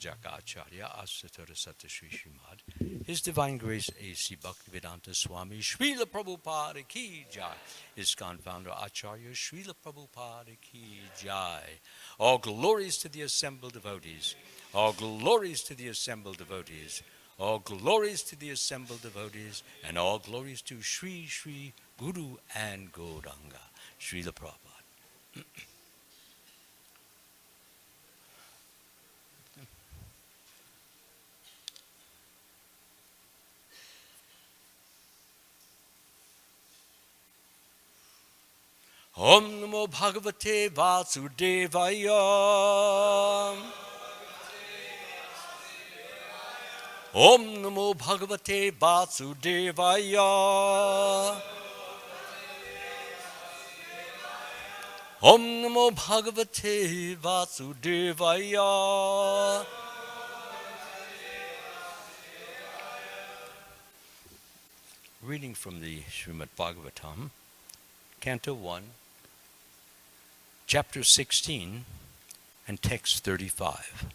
Jakacharya Asatora Satasri Srimad. His Divine Grace A.C. Bhaktivedanta Swami Srila Prabhupada Ki Jai. ISKCON founder Acharya Srila Prabhupada Ki Jai. All glories to the assembled devotees. All glories to the assembled devotees. All glories to the assembled devotees. And all glories to Sri Sri Guru and Gauranga. Srila Prabhupada. Om Namo Bhagavate Vasudevaya. Om Namo Bhagavate Vasudevaya. Om Namo Bhagavate Vasudevaya. Reading from the Srimad Bhagavatam, Canto 1, Chapter 16, and Text 35.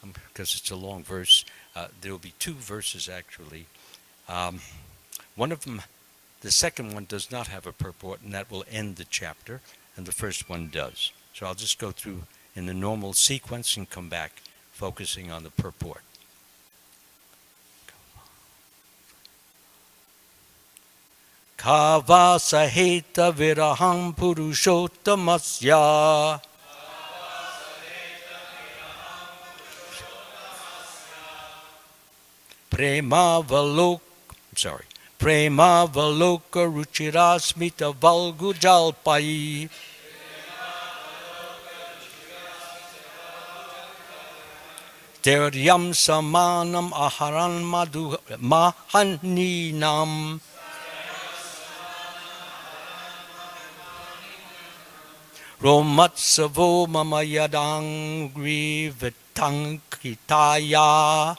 Because it's a long verse, there will be two verses actually. One of them, the second one does not have a purport, and that will end the chapter, and the first one does. So I'll just go through in the normal sequence and come back focusing on the purport. Kava saheta viraham purushottamasya. Prema valoka ruchirasmita valgujalpai. Teryam samanam aharan madhu mahaninam. Romatsavo mama yadangri vitankritaya.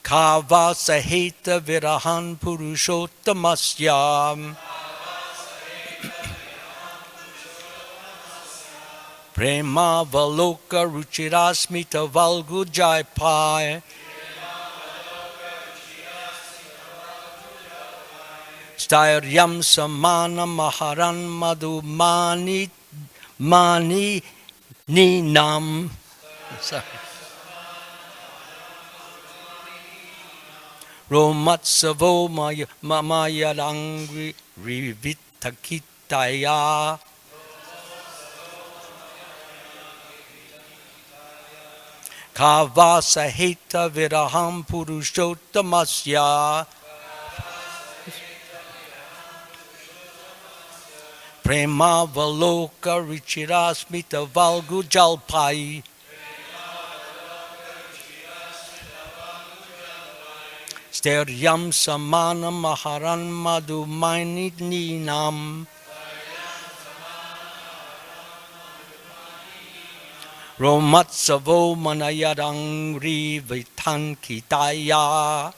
Kava saheta virahan purushottamasya. Prema valoka ruchirasmita valgujaipai. Stairyam samana maharan madhumani mani ninam. Sorry. Romatsavo mamayadangri rivitakitaya. Kava saheta viraham purushottamasya. Prema valoka richirasmita valgujalpai. Steryam samana maharan madhumainininam. Romatsavo manayadangri vitankitaya.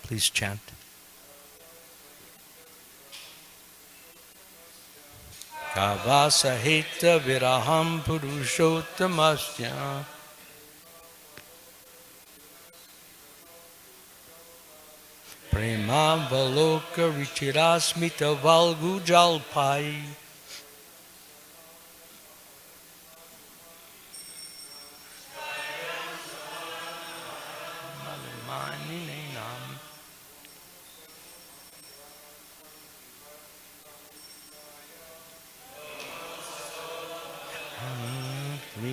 Please chant. Kavasahita viraham purushottamasya. Prema valoka richirasmita valgujalpai.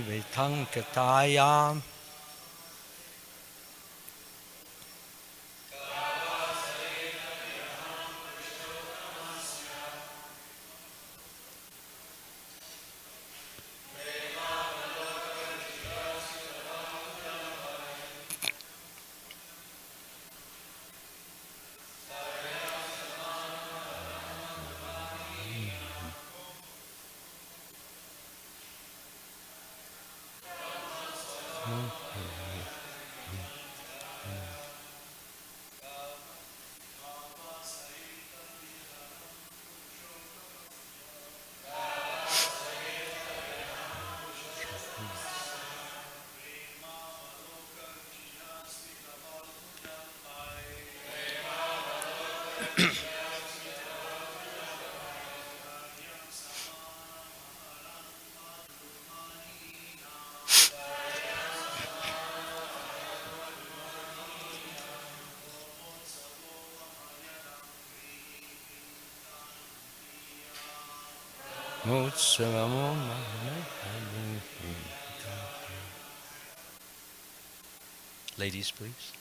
Vitankataya. Ladies, please.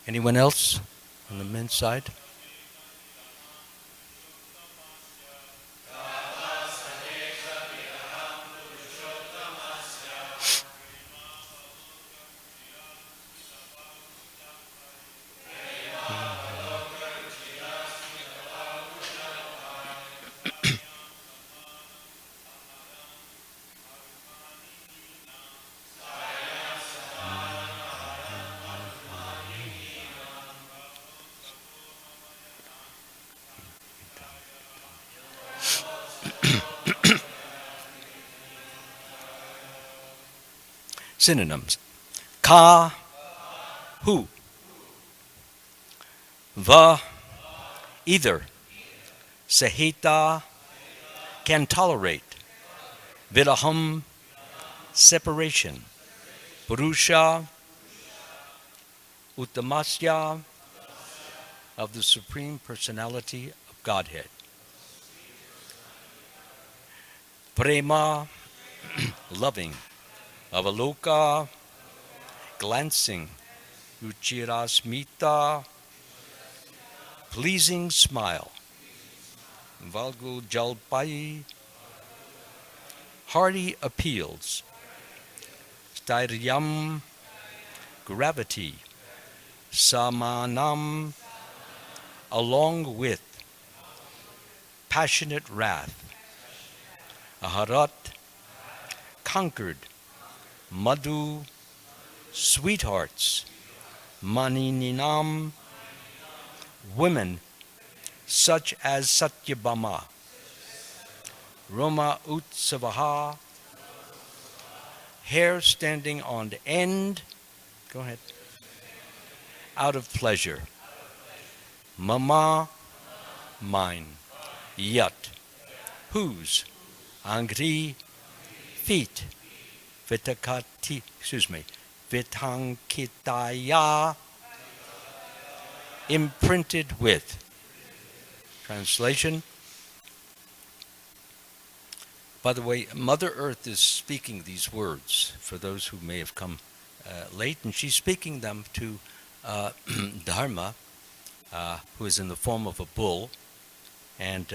Anyone else on the men's side? Synonyms. Ka, who. Va, either. Sahita, can tolerate. Viraham, separation. Purusha, Uttamasya, of the Supreme Personality of Godhead. Prema, loving. Avaloka, glancing. Ruchirasmita, pleasing smile. Valgu jalpai, hearty appeals. Stairyam, gravity. Samanam, along with. Passionate wrath. Aharat, conquered. Madhu, sweethearts. Manininam, women, such as Satyabhama. Roma Utsavaha, hair standing on end. Go ahead. Out of pleasure. Mama, mine. Yat, whose. Angri, feet. Vitakati, Vitankitaya, imprinted with. Translation. By the way, Mother Earth is speaking these words for those who may have come late, and she's speaking them to Dharma, who is in the form of a bull, and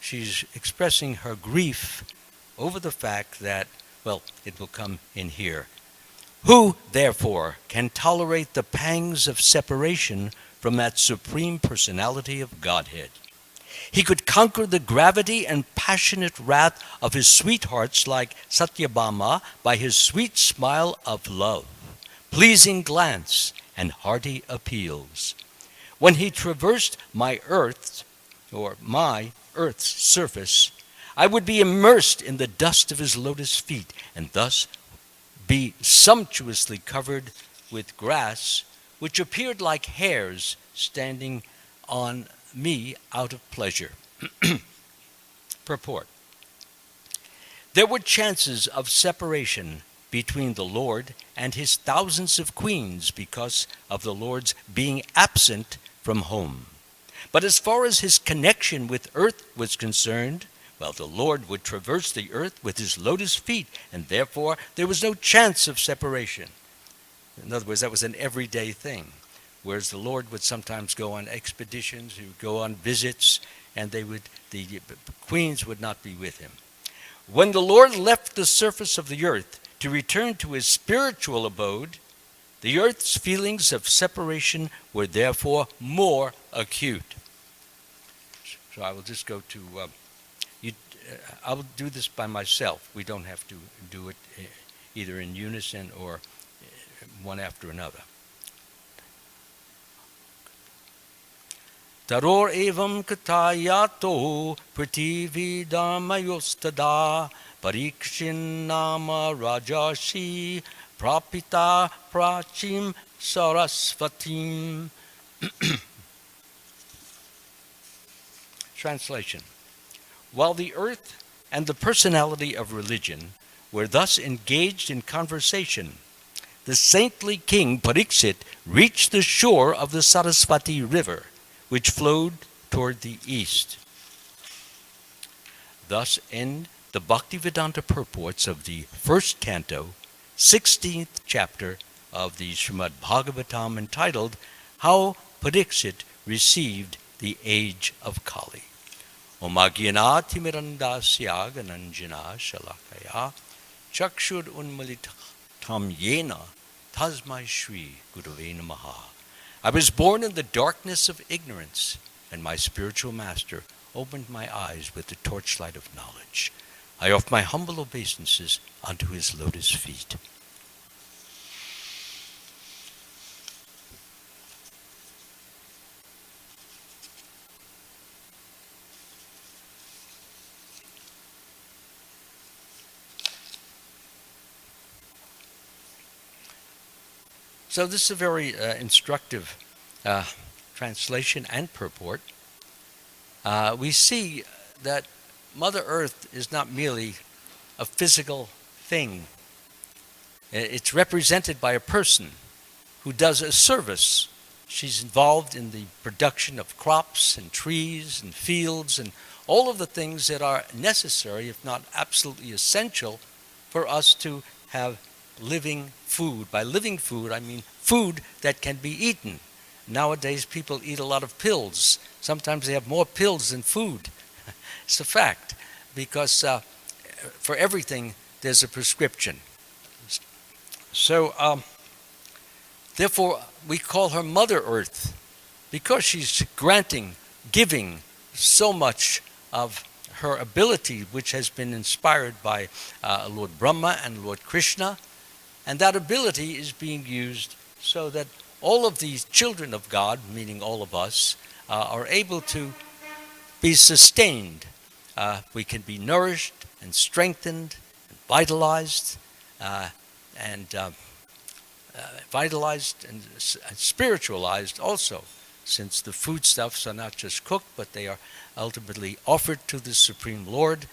she's expressing her grief over the fact that, well, it will come in here. Who, therefore, can tolerate the pangs of separation from that Supreme Personality of Godhead? He could conquer the gravity and passionate wrath of his sweethearts like Satyabhama by his sweet smile of love, pleasing glance, and hearty appeals. When he traversed my Earth's surface, I would be immersed in the dust of his lotus feet, and thus be sumptuously covered with grass, which appeared like hairs standing on me out of pleasure. Purport. There were chances of separation between the Lord and his thousands of queens because of the Lord's being absent from home. But as far as his connection with earth was concerned, well, the Lord would traverse the earth with his lotus feet, and therefore there was no chance of separation. In other words, that was an everyday thing. Whereas the Lord would sometimes go on expeditions, he would go on visits, and the queens would not be with him. When the Lord left the surface of the earth to return to his spiritual abode, the earth's feelings of separation were therefore more acute. So I will just go to, I will do this by myself. We don't have to do it either in unison or one after another. Taror evam katayato prativi dharmayostada parikshin nama rajashi prapita prachim sarasvatim. Translation. While the earth and the personality of religion were thus engaged in conversation, the saintly king Pariksit reached the shore of the Sarasvati river, which flowed toward the east. Thus end the Bhaktivedanta purports of the first canto, 16th chapter of the Srimad Bhagavatam, entitled How Pariksit Received the Age of Kali. Om Agyanati Mirandasya Gananjana Shalakaya Chakshur Unmalitam Yena Tasmai Shri Gurave Namaha. I was born in the darkness of ignorance, and my spiritual master opened my eyes with the torchlight of knowledge. I offer my humble obeisances unto his lotus feet. So this is a very instructive translation and purport. We see that Mother Earth is not merely a physical thing. It's represented by a person who does a service. She's involved in the production of crops and trees and fields and all of the things that are necessary, if not absolutely essential, for us to have living food. By living food, I mean food that can be eaten. Nowadays, people eat a lot of pills. Sometimes they have more pills than food. It's a fact, because for everything, there's a prescription. So, therefore, we call her Mother Earth, because she's giving so much of her ability, which has been inspired by Lord Brahma and Lord Krishna. And that ability is being used so that all of these children of God, meaning all of us, are able to be sustained. We can be nourished and strengthened, and vitalized, and spiritualized also, since the foodstuffs are not just cooked, but they are ultimately offered to the Supreme Lord,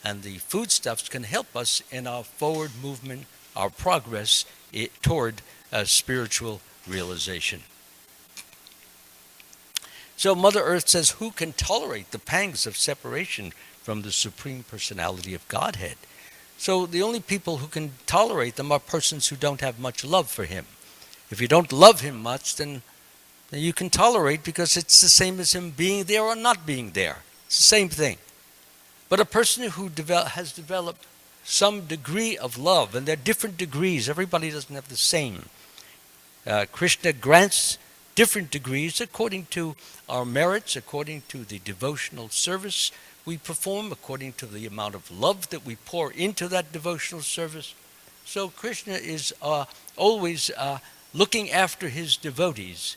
and the foodstuffs can help us in our forward movement, our progress toward spiritual realization. So Mother Earth says, who can tolerate the pangs of separation from the Supreme Personality of Godhead? So the only people who can tolerate them are persons who don't have much love for him. If you don't love him much, then you can tolerate, because it's the same as him being there or not being there. It's the same thing. But a person who has developed some degree of love, and there are different degrees. Everybody doesn't have the same. Krishna grants different degrees according to our merits, according to the devotional service we perform, according to the amount of love that we pour into that devotional service. So Krishna is always looking after his devotees.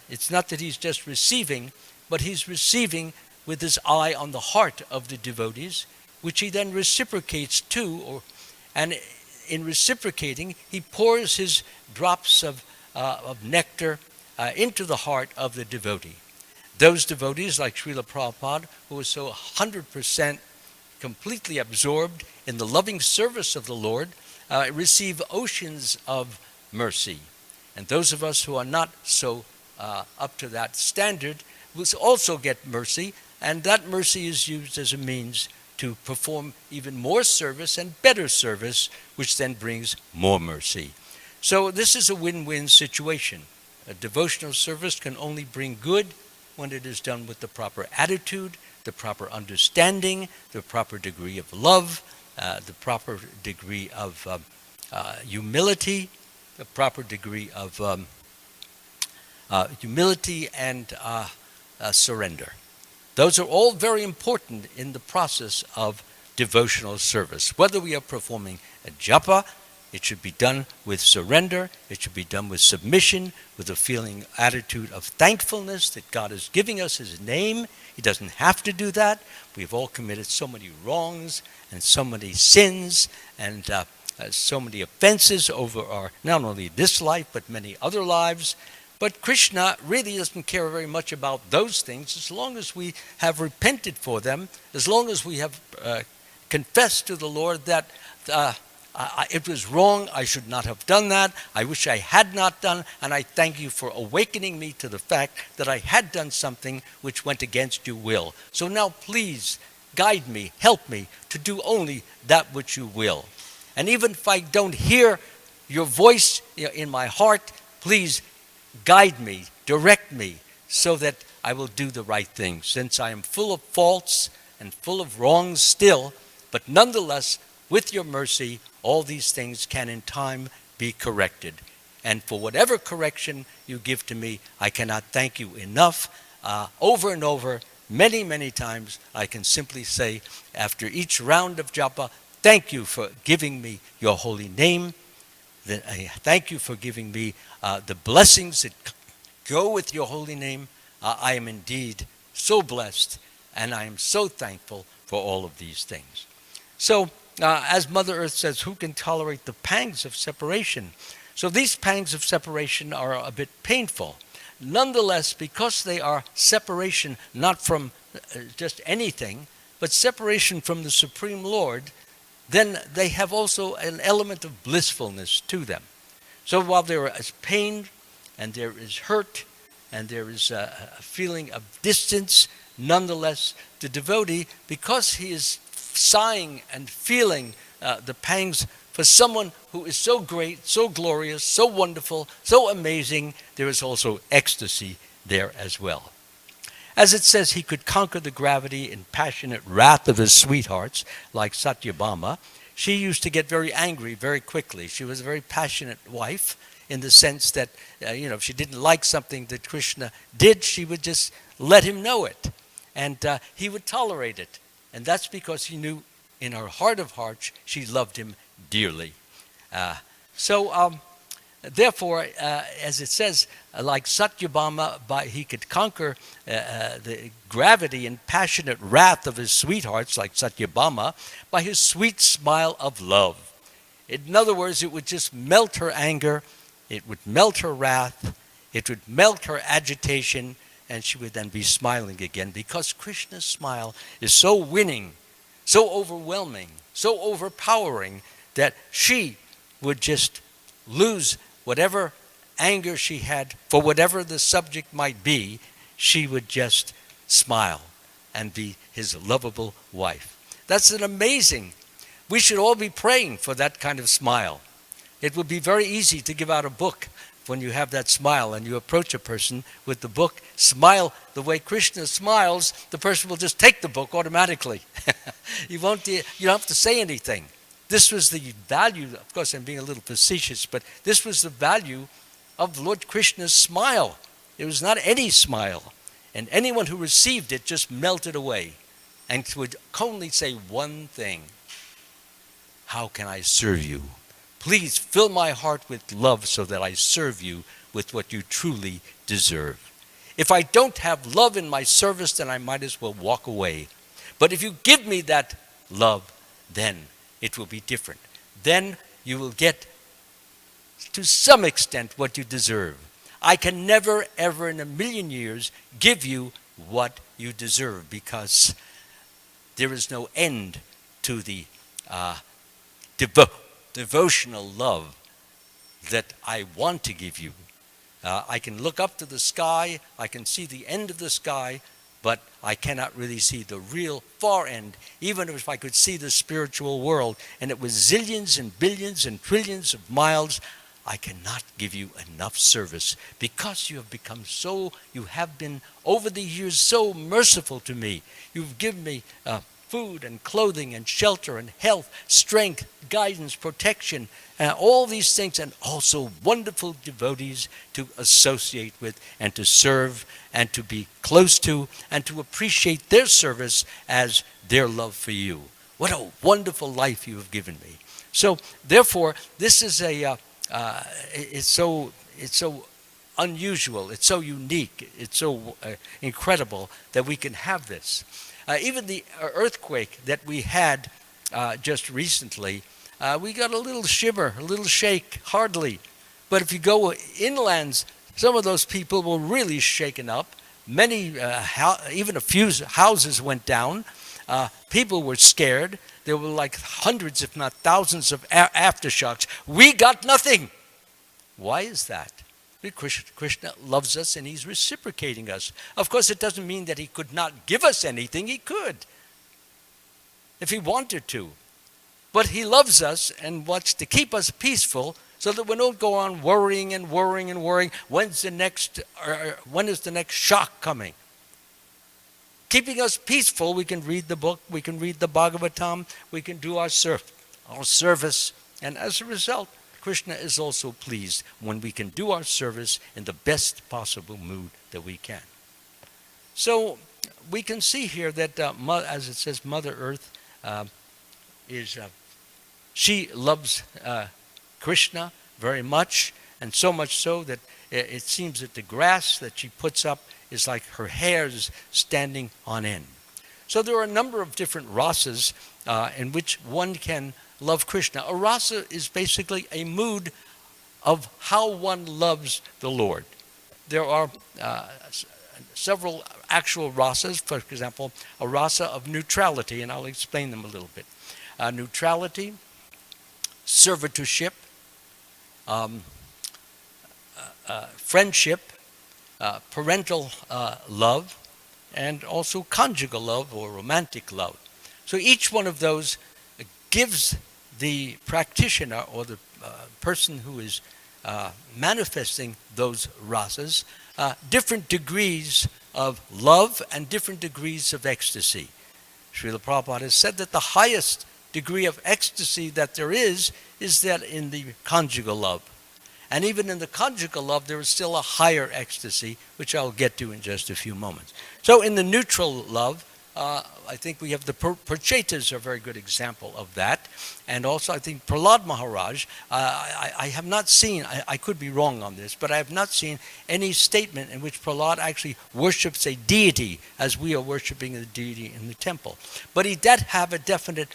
It's not that he's just receiving, but he's receiving with his eye on the heart of the devotees, which he then reciprocates to, and in reciprocating, he pours his drops of nectar into the heart of the devotee. Those devotees, like Srila Prabhupada, who was so 100% completely absorbed in the loving service of the Lord, receive oceans of mercy. And those of us who are not so up to that standard will also get mercy, and that mercy is used as a means to perform even more service and better service, which then brings more mercy. So this is a win-win situation. A devotional service can only bring good when it is done with the proper attitude, the proper understanding, the proper degree of love, the proper degree of humility, the proper degree of humility and surrender. Those are all very important in the process of devotional service. Whether we are performing a japa, it should be done with surrender. It should be done with submission, with a feeling attitude of thankfulness that God is giving us his name. He doesn't have to do that. We've all committed so many wrongs and so many sins and so many offenses over our, not only this life, but many other lives. But Krishna really doesn't care very much about those things as long as we have repented for them, as long as we have confessed to the Lord that it was wrong, I should not have done that, I wish I had not done, and I thank you for awakening me to the fact that I had done something which went against your will. So now please guide me, help me to do only that which you will. And even if I don't hear your voice in my heart, please guide me, direct me, so that I will do the right thing, since I am full of faults and full of wrongs still, but nonetheless, with your mercy, all these things can in time be corrected. And for whatever correction you give to me, I cannot thank you enough. Over and over, many, many times, I can simply say, after each round of japa, thank you for giving me your holy name. I thank you for giving me the blessings that go with your holy name. I am indeed so blessed, and I am so thankful for all of these things. So, as Mother Earth says, who can tolerate the pangs of separation? So these pangs of separation are a bit painful. Nonetheless, because they are separation not from just anything, but separation from the Supreme Lord, then they have also an element of blissfulness to them. So while there is pain, and there is hurt, and there is a feeling of distance, nonetheless, the devotee, because he is sighing and feeling the pangs for someone who is so great, so glorious, so wonderful, so amazing, there is also ecstasy there as well. As it says, he could conquer the gravity and passionate wrath of his sweethearts, like Satyabhama. She used to get very angry very quickly. She was a very passionate wife in the sense that, if she didn't like something that Krishna did, she would just let him know it. And he would tolerate it. And that's because he knew in her heart of hearts she loved him dearly. Therefore, as it says, like Satyabhama, he could conquer the gravity and passionate wrath of his sweethearts, like Satyabhama, by his sweet smile of love. In other words, it would just melt her anger, it would melt her wrath, it would melt her agitation, and she would then be smiling again, because Krishna's smile is so winning, so overwhelming, so overpowering, that she would just lose whatever anger she had for whatever the subject might be. She would just smile and be his lovable wife. That's an amazing. We should all be praying for that kind of smile. It would be very easy to give out a book when you have that smile and you approach a person with the book, smile the way Krishna smiles, the person will just take the book automatically. You don't have to say anything. This was the value, of course I'm being a little facetious, but this was the value of Lord Krishna's smile. It was not any smile. And anyone who received it just melted away and would only say one thing: how can I serve you? Please fill my heart with love so that I serve you with what you truly deserve. If I don't have love in my service, then I might as well walk away. But if you give me that love, then it will be different. Then you will get to some extent what you deserve. I can never, ever in a million years give you what you deserve, because there is no end to the devotional love that I want to give you. I can look up to the sky, I can see the end of the sky, but I cannot really see the real far end, even if I could see the spiritual world, and it was zillions and billions and trillions of miles. I cannot give you enough service, because you have been over the years so merciful to me. You've given me food and clothing and shelter and health, strength, guidance, protection, all these things, and also wonderful devotees to associate with and to serve and to be close to and to appreciate their service as their love for you. What a wonderful life you have given me. So therefore, this is it's so unusual, it's so unique, it's so incredible that we can have this. Even the earthquake that we had just recently, we got a little shiver, a little shake, hardly. But if you go inlands, some of those people were really shaken up. Many, even a few houses went down. People were scared. There were like hundreds, if not thousands, of aftershocks. We got nothing. Why is that? Because Krishna loves us and he's reciprocating us. Of course, it doesn't mean that he could not give us anything. He could, if he wanted to. But he loves us and wants to keep us peaceful so that we don't go on worrying and worrying and worrying. When is the next shock coming? Keeping us peaceful, we can read the book, we can read the Bhagavatam, we can do our service. And as a result, Krishna is also pleased when we can do our service in the best possible mood that we can. So we can see here that, as it says, Mother Earth she loves Krishna very much, and so much so that it seems that the grass that she puts up is like her hairs standing on end. So there are a number of different rasas in which one can love Krishna. A rasa is basically a mood of how one loves the Lord. There are several actual rasas. For example, a rasa of neutrality, and I'll explain them a little bit. Neutrality, servitorship, friendship, parental love, and also conjugal love or romantic love. So each one of those gives the practitioner or the person who is manifesting those rasas different degrees of love and different degrees of ecstasy. Srila Prabhupada has said that the highest degree of ecstasy that there is that in the conjugal love. And even in the conjugal love, there is still a higher ecstasy, which I'll get to in just a few moments. So in the neutral love, I think we have the Prachetas are a very good example of that. And also I think Prahlad Maharaj, I have not seen, I could be wrong on this, but I have not seen any statement in which Prahlad actually worships a deity as we are worshiping the deity in the temple. But he did have a definite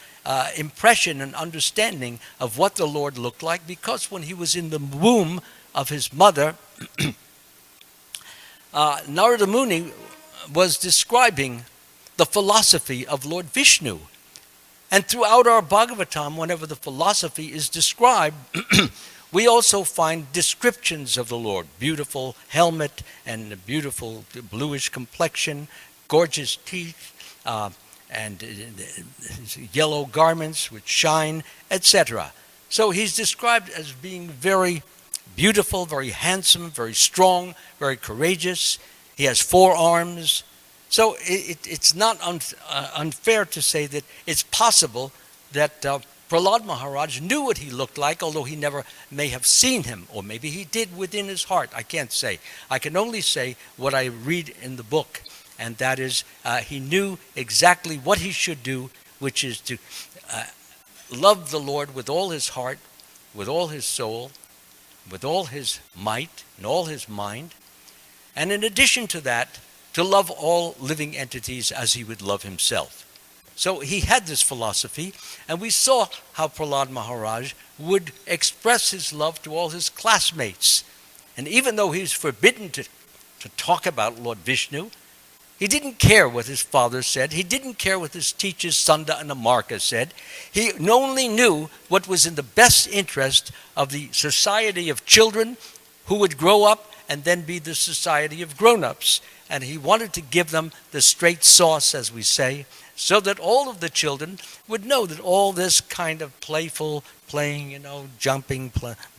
impression and understanding of what the Lord looked like, because when he was in the womb of his mother, Narada Muni was describing the philosophy of Lord Vishnu. And throughout our Bhagavatam, whenever the philosophy is described, we also find descriptions of the Lord. Beautiful helmet and a beautiful bluish complexion, gorgeous teeth, and yellow garments which shine, etc. So he's described as being very beautiful, very handsome, very strong, very courageous. He has 4 arms. So it's not unfair to say that it's possible that Prahlad Maharaj knew what he looked like, although he never may have seen him, or maybe he did within his heart. I can't say. I can only say what I read in the book, and that is he knew exactly what he should do, which is to love the Lord with all his heart, with all his soul, with all his might and all his mind. And in addition to that, to love all living entities as he would love himself. So he had this philosophy, and we saw how Prahlad Maharaj would express his love to all his classmates. And even though he was forbidden to talk about Lord Vishnu, he didn't care what his father said. He didn't care what his teachers, Sunda and Amarka, said. He only knew what was in the best interest of the society of children who would grow up and then be the society of grown-ups. And he wanted to give them the straight sauce, as we say, so that all of the children would know that all this kind of playful playing, jumping,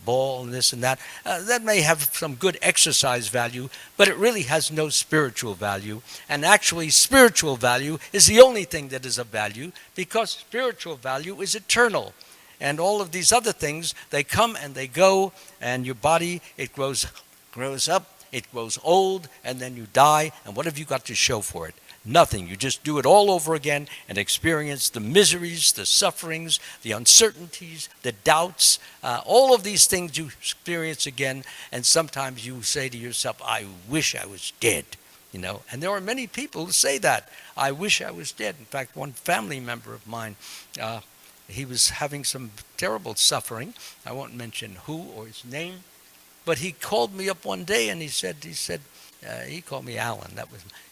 ball and this and that, that may have some good exercise value, but it really has no spiritual value. And actually, spiritual value is the only thing that is of value, because spiritual value is eternal. And all of these other things, they come and they go, and your body, it grows up, it grows old, and then you die, and what have you got to show for it? Nothing. You just do it all over again and experience the miseries, the sufferings, the uncertainties, the doubts, all of these things you experience again, and sometimes you say to yourself, I wish I was dead, And there are many people who say that, I wish I was dead. In fact, one family member of mine, he was having some terrible suffering. I won't mention who or his name, but he called me up one day and he said, he called me Alan.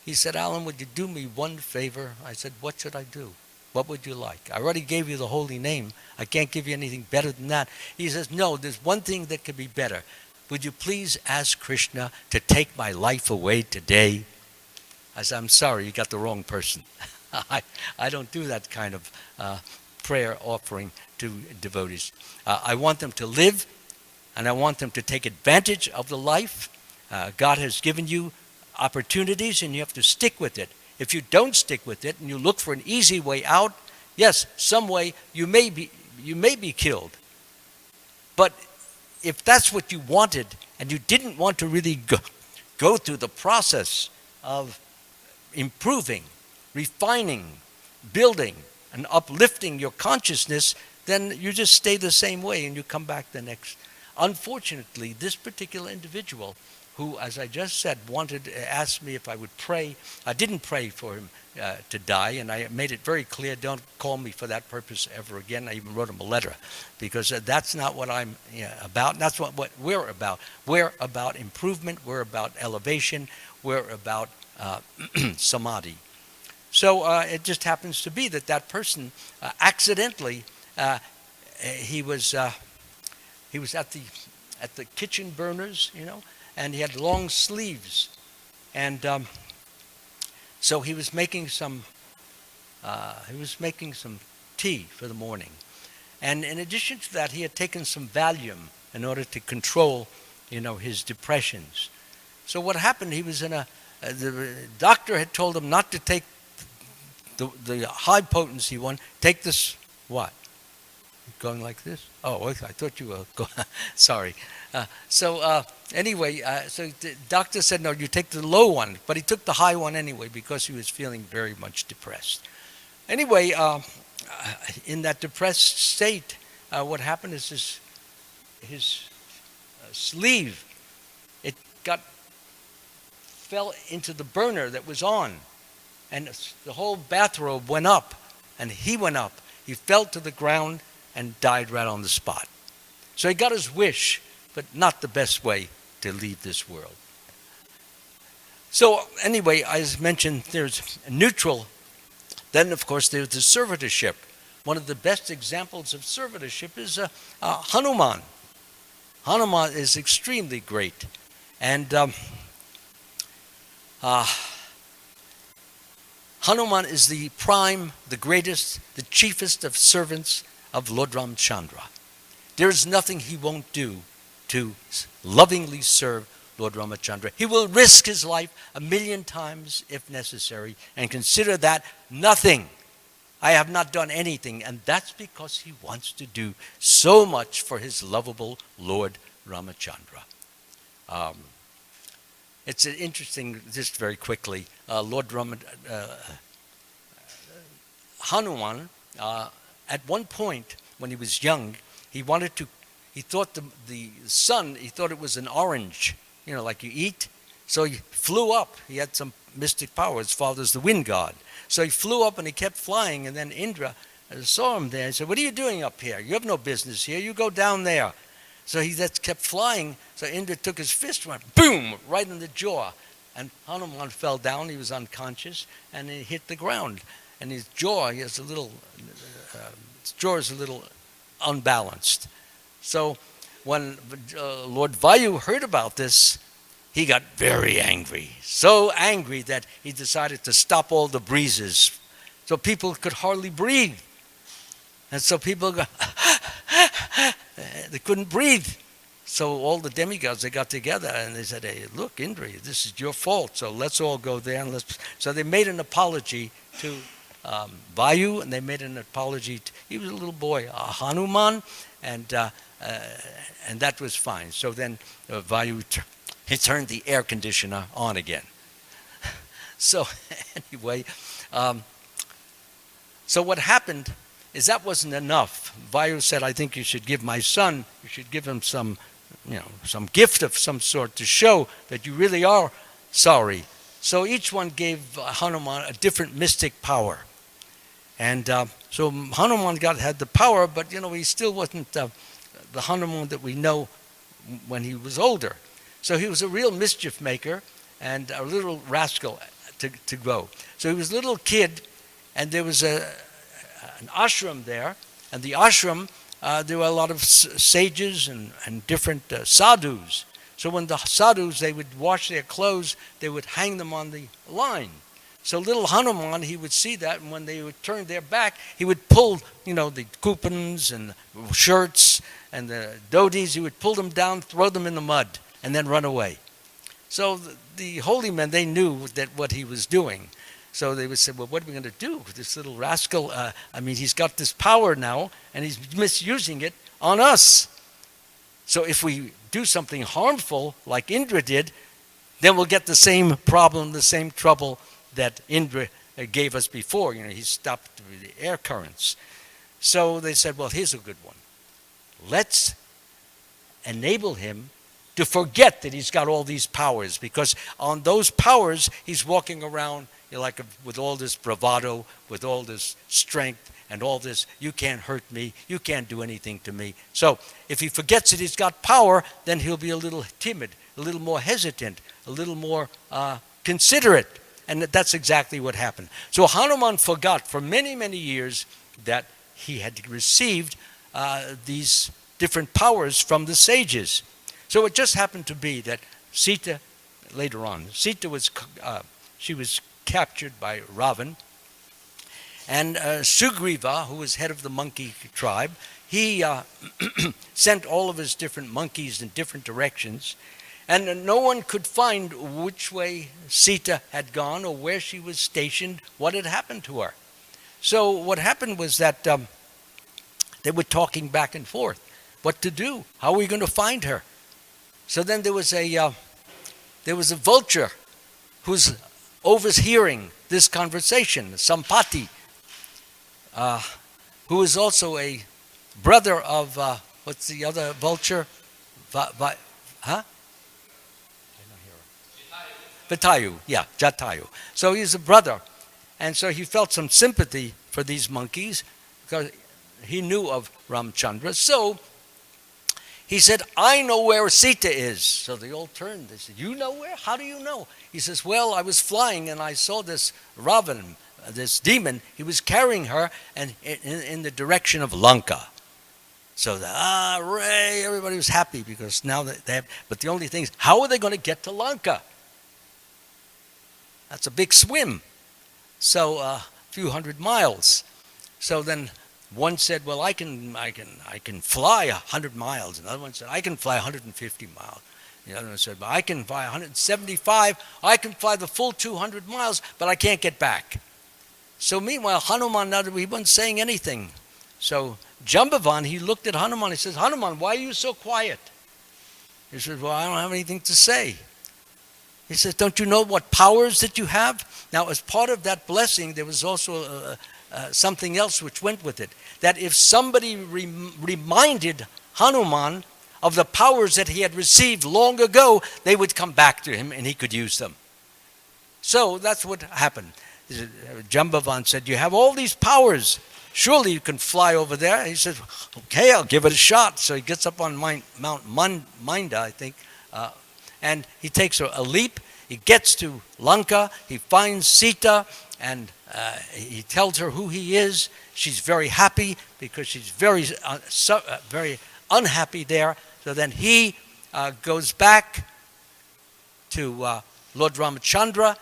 He said, Alan, would you do me one favor? I said, what should I do? What would you like? I already gave you the holy name. I can't give you anything better than that. He says, no, there's one thing that could be better. Would you please ask Krishna to take my life away today? I said, I'm sorry, you got the wrong person. I don't do that kind of prayer offering to devotees. I want them to live, and I want them to take advantage of the life. God has given you opportunities, and you have to stick with it. If you don't stick with it and you look for an easy way out, yes, some way you may be killed. But if that's what you wanted and you didn't want to really go through the process of improving, refining, building, and uplifting your consciousness, then you just stay the same way and you come back the next. Unfortunately, this particular individual who, as I just said, asked me if I would pray. I didn't pray for him to die, and I made it very clear, don't call me for that purpose ever again. I even wrote him a letter, because that's not what I'm about. That's what we're about. We're about improvement. We're about elevation. We're about samadhi. So it just happens to be that person accidentally, he was at the kitchen burners, and he had long sleeves, and so he was making some tea for the morning, and in addition to that, he had taken some Valium in order to control, his depressions. So what happened? He was the doctor had told him not to take the high potency one. Take this what? Going like this? Oh, I thought you were going. Sorry. Anyway, so the doctor said, no, you take the low one. But he took the high one anyway because he was feeling very much depressed. Anyway, in that depressed state, what happened is his sleeve, it fell into the burner that was on. And the whole bathrobe went up. And he went up. He fell to the ground and died right on the spot. So he got his wish, but not the best way to leave this world. So anyway, as mentioned, there's neutral. Then, of course, there's the servitorship. One of the best examples of servitorship is Hanuman. Hanuman is extremely great. And Hanuman is the greatest, the chiefest of servants of Lord Ramchandra. There is nothing he won't do to lovingly serve Lord Ramchandra. He will risk his life 1,000,000 times if necessary and consider that nothing. I have not done anything, and that's because he wants to do so much for his lovable Lord Ramchandra. It's an interesting, just very quickly, Hanuman, at one point when he was young, he thought the sun, he thought it was an orange, like you eat. So he flew up. He had some mystic power. His father's the wind god. So he flew up and he kept flying, and then Indra saw him there. He said, "What are you doing up here? You have no business here. You go down there." So he just kept flying. So Indra took his fist, went boom, right in the jaw. And Hanuman fell down. He was unconscious, and he hit the ground. And his jaw is a little unbalanced. So when Lord Vayu heard about this, he got very angry. So angry that he decided to stop all the breezes. So people could hardly breathe. And so people they couldn't breathe. So all the demigods, they got together and they said, "Hey, look, Indra, this is your fault. So let's all go there." And so they made an apology to Vayu, and they made an apology. He was a little boy, Hanuman, and that was fine. So then Vayu, he turned the air conditioner on again. So anyway, so what happened is that wasn't enough. Vayu said, "I think you should give my son, you should give him some gift of some sort to show that you really are sorry." So each one gave Hanuman a different mystic power. And so Hanuman had the power, but he still wasn't the Hanuman that we know when he was older. So he was a real mischief maker and a little rascal to go. So he was a little kid, and there was an ashram there, and the ashram, there were a lot of sages and different sadhus. So when the sadhus, they would wash their clothes, they would hang them on the line. So little Hanuman, he would see that, and when they would turn their back, he would pull, the coupons and the shirts and the dhotis, he would pull them down, throw them in the mud, and then run away. So the holy men, they knew that what he was doing. So they would say, "Well, what are we going to do with this little rascal? He's got this power now, and he's misusing it on us. So if we do something harmful, like Indra did, then we'll get the same problem, the same trouble that Indra gave us before. He stopped the air currents." So they said, "Well, here's a good one. Let's enable him to forget that he's got all these powers, because on those powers, he's walking around with all this bravado, with all this strength, and all this, you can't hurt me, you can't do anything to me." So if he forgets that he's got power, then he'll be a little timid, a little more hesitant, a little more considerate. And that's exactly what happened. So Hanuman forgot for many, many years that he had received these different powers from the sages. So it just happened to be that Sita, later on, she was captured by Ravan. And Sugriva, who was head of the monkey tribe, he sent all of his different monkeys in different directions. And no one could find which way Sita had gone or where she was stationed, what had happened to her. So what happened was that they were talking back and forth. What to do? How are we going to find her? So then there was a vulture who's overhearing this conversation, Sampati, who is also a brother of, what's the other vulture? Jatayu, yeah, Jatayu. So he's a brother. And so he felt some sympathy for these monkeys because he knew of Ramchandra. So he said, "I know where Sita is." So they all turned. They said, "You know where? How do you know?" He says, "Well, I was flying and I saw this Ravan, this demon. He was carrying her and in the direction of Lanka." So Ray, everybody was happy because now they have, but the only thing is, how are they going to get to Lanka? That's a big swim. So a few hundred miles. So then one said, "Well, I can fly 100 miles." Another one said, "I can fly 150 miles." The other one said, "But I can fly 175. I can fly the full 200 miles, but I can't get back." So meanwhile, Hanuman, he wasn't saying anything. So Jambavan, he looked at Hanuman. He says, "Hanuman, why are you so quiet?" He says, "Well, I don't have anything to say." He says, "Don't you know what powers that you have?" Now, as part of that blessing, there was also something else which went with it. That if somebody reminded Hanuman of the powers that he had received long ago, they would come back to him and he could use them. So that's what happened. Jambavan said, "You have all these powers." surely you can fly over there. He says, okay, I'll give it a shot. So he gets up on Mount Minda, I think, and he takes a leap. He gets to Lanka. He finds Sita, and he tells her who he is. She's very happy because she's very unhappy there. So then he goes back to Lord Ramachandra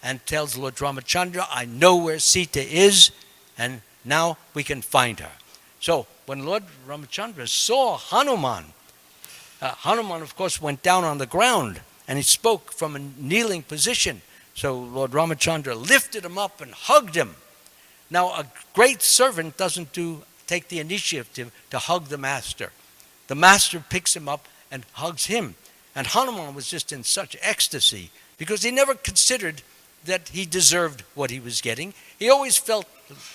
and tells Lord Ramachandra, I know where Sita is, and now we can find her. So when Lord Ramachandra saw Hanuman, Hanuman, of course, went down on the ground, and he spoke from a kneeling position. So Lord Ramachandra lifted him up and hugged him. Now, a great servant doesn't take the initiative to hug the master. The master picks him up and hugs him. And Hanuman was just in such ecstasy because he never considered that he deserved what he was getting. He always felt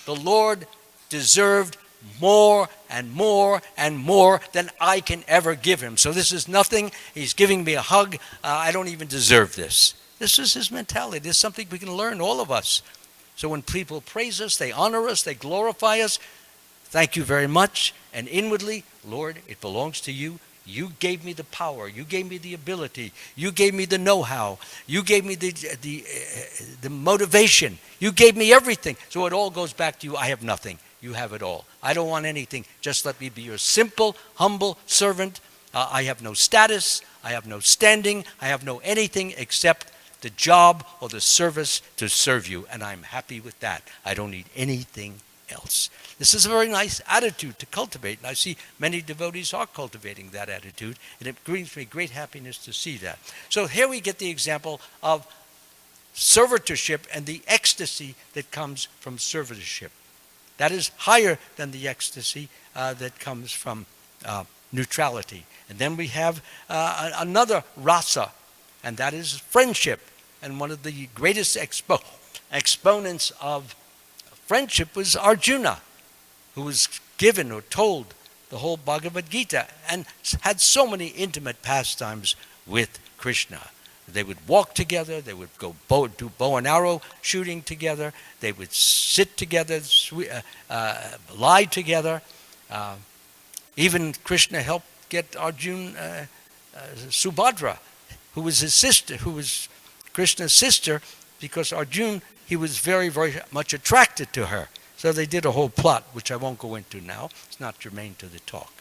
the Lord deserved more and more and more than I can ever give him. So this is nothing. He's giving me a hug. I don't even deserve this. This is his mentality. This is something we can learn, all of us. So when people praise us, they honor us, they glorify us, thank you very much. And inwardly, Lord, it belongs to you. You gave me the power. You gave me the ability. You gave me the know-how. You gave me the motivation. You gave me everything. So it all goes back to you. I have nothing. You have it all. I don't want anything. Just let me be your simple, humble servant. I have no status. I have no standing. I have no anything except the job or the service to serve you. And I'm happy with that. I don't need anything else. This is a very nice attitude to cultivate, and I see many devotees are cultivating that attitude, and it brings me great happiness to see that. So here we get the example of servitorship and the ecstasy that comes from servitorship. That is higher than the ecstasy that comes from neutrality. And then we have another rasa, and that is friendship. And one of the greatest exponents of friendship was Arjuna, who was given or told the whole Bhagavad Gita and had so many intimate pastimes with Krishna. They would walk together, they would go do bow and arrow shooting together, they would sit together, lie together. Even Krishna helped get Arjuna Subhadra, who was his sister, who was Krishna's sister, because Arjuna, he was very, very much attracted to her. So they did a whole plot, which I won't go into now. It's not germane to the talk.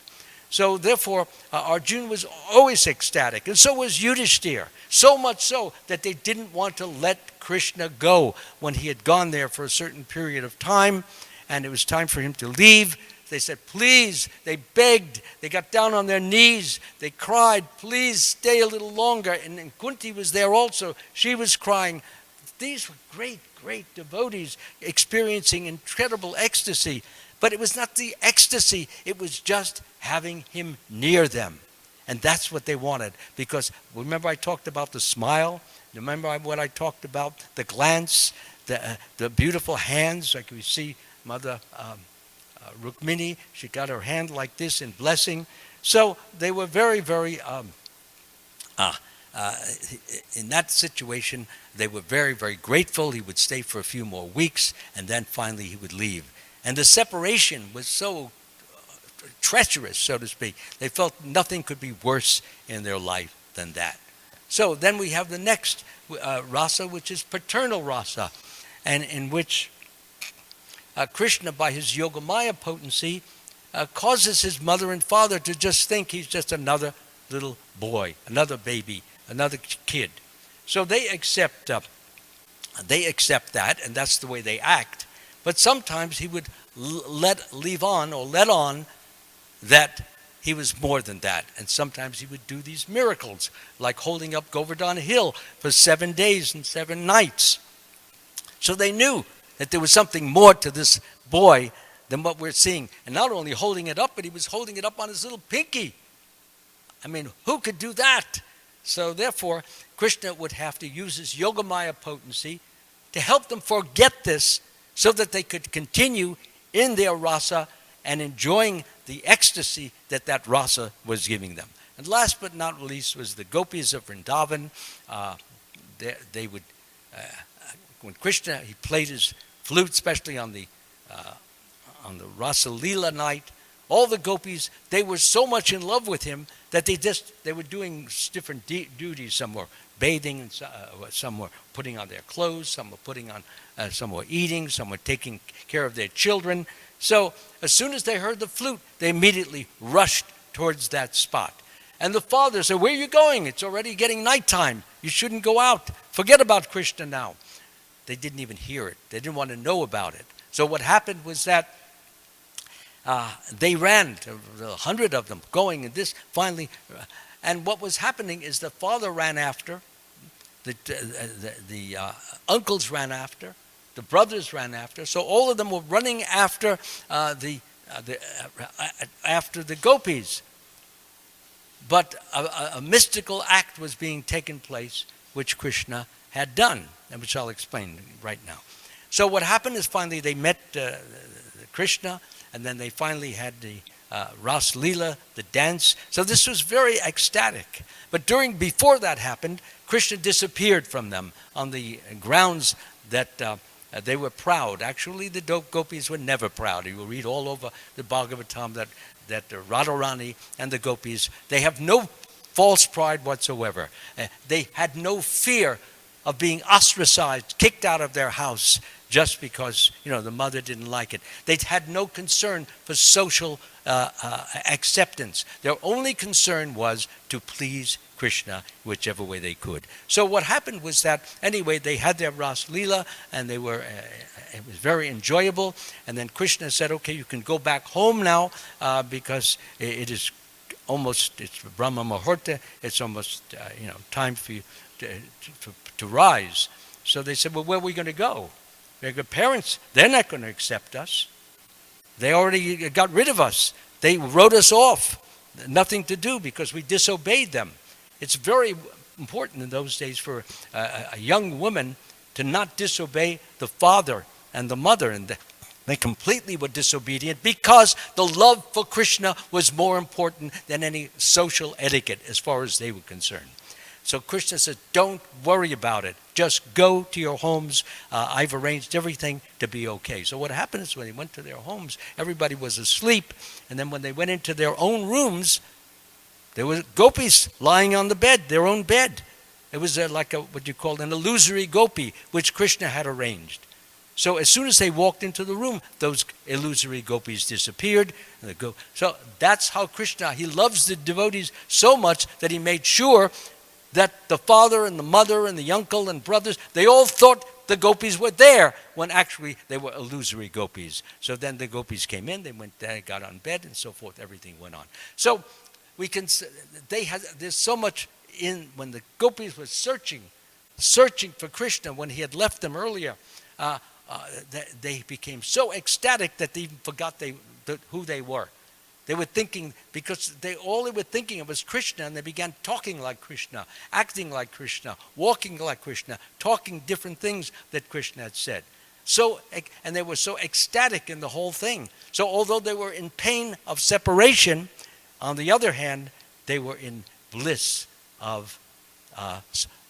So therefore, Arjuna was always ecstatic, and so was Yudhishthira. So much so that they didn't want to let Krishna go when he had gone there for a certain period of time, and it was time for him to leave. They said, please, they begged, they got down on their knees, they cried, please stay a little longer. And Kunti was there also. She was crying. These were great, great devotees experiencing incredible ecstasy. But it was not the ecstasy, it was just having him near them. And that's what they wanted. Because remember I talked about the smile? Remember what I talked about? The glance, the beautiful hands, like we see Mother Rukmini, she got her hand like this in blessing. So they were very, very, in that situation, they were very, very grateful. He would stay for a few more weeks, and then finally he would leave. And the separation was so treacherous, so to speak. They felt nothing could be worse in their life than that. So then we have the next rasa, which is paternal rasa, and in which Krishna, by his Yogamaya potency, causes his mother and father to just think he's just another little boy, another baby, another kid. So they accept that, and that's the way they act. But sometimes he would let on that he was more than that. And sometimes he would do these miracles, like holding up Govardhan Hill for 7 days and 7 nights. So they knew that there was something more to this boy than what we're seeing. And not only holding it up, but he was holding it up on his little pinky. I mean, who could do that? So therefore, Krishna would have to use his Yogamaya potency to help them forget this so that they could continue in their rasa and enjoying the ecstasy that that rasa was giving them. And last but not least was the gopis of Vrindavan. They would, when Krishna, he played his flute, especially on Rasa Leela night, all the gopis, they were so much in love with him that they were doing different duties. Some were bathing, and some were putting on their clothes, some were eating, some were taking care of their children. So as soon as they heard the flute, they immediately rushed towards that spot. And the father said, "Where are you going? It's already getting nighttime. You shouldn't go out. Forget about Krishna now." They didn't even hear it. They didn't want to know about it. So what happened was that they ran, 100 of them going, and this finally, and what was happening is the father ran after, the uncles ran after, the brothers ran after, so all of them were running after after the gopis. But a mystical act was being taken place, which Krishna had done, and which I'll explain right now. So what happened is finally they met Krishna, and then they finally had the Ras Leela, the dance. So this was very ecstatic. But before that happened, Krishna disappeared from them on the grounds that they were proud. Actually, the gopis were never proud. You will read all over the Bhagavatam that Radharani and the gopis, they have no false pride whatsoever. They had no fear of being ostracized, kicked out of their house, just because, the mother didn't like it. They had no concern for social acceptance. Their only concern was to please Krishna whichever way they could. So what happened was that, anyway, they had their Ras Leela, and it was very enjoyable. And then Krishna said, "Okay, you can go back home now, because it's Brahma Muhurta. It's almost, time for you to rise." So they said, "Well, where are we going to go? Their parents, they're not going to accept us. They already got rid of us. They wrote us off. Nothing to do because we disobeyed them." It's very important in those days for a young woman to not disobey the father and the mother. And they completely were disobedient because the love for Krishna was more important than any social etiquette as far as they were concerned. So Krishna says, "Don't worry about it. Just go to your homes. I've arranged everything to be okay." So what happened is when they went to their homes, everybody was asleep. And then when they went into their own rooms, there were gopis lying on the bed, their own bed. It was like what you call an illusory gopi, which Krishna had arranged. So as soon as they walked into the room, those illusory gopis disappeared. So that's how Krishna, he loves the devotees so much that he made sure that the father and the mother and the uncle and brothers, they all thought the gopis were there when actually they were illusory gopis. So then the gopis came in, they went there, got on bed, and so forth. Everything went on. So there's so much in when the gopis were searching for Krishna when he had left them earlier. They became so ecstatic that they even forgot who they were. They were thinking, because all they were thinking of was Krishna, and they began talking like Krishna, acting like Krishna, walking like Krishna, talking different things that Krishna had said. And they were so ecstatic in the whole thing. So although they were in pain of separation, on the other hand, they were in bliss of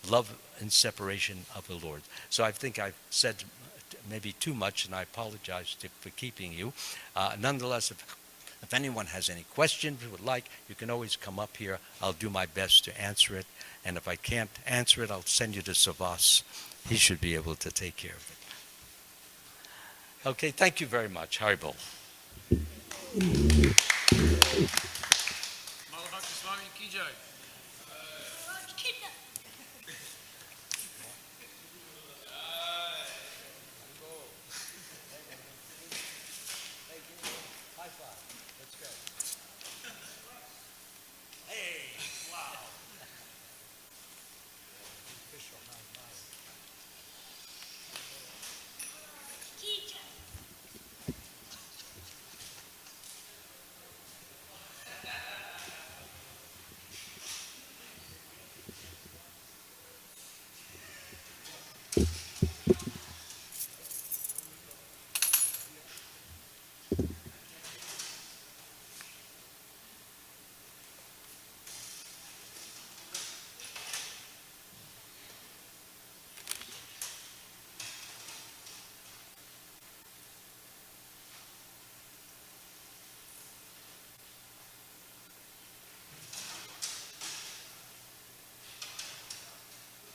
love and separation of the Lord. So I think I've said maybe too much, and I apologize for keeping you. Nonetheless, if anyone has any questions, would like, you can always come up here. I'll do my best to answer it. And if I can't answer it, I'll send you to Savas. He should be able to take care of it. Okay, thank you very much. Haribol. Amala-bhakta Swami ki jai.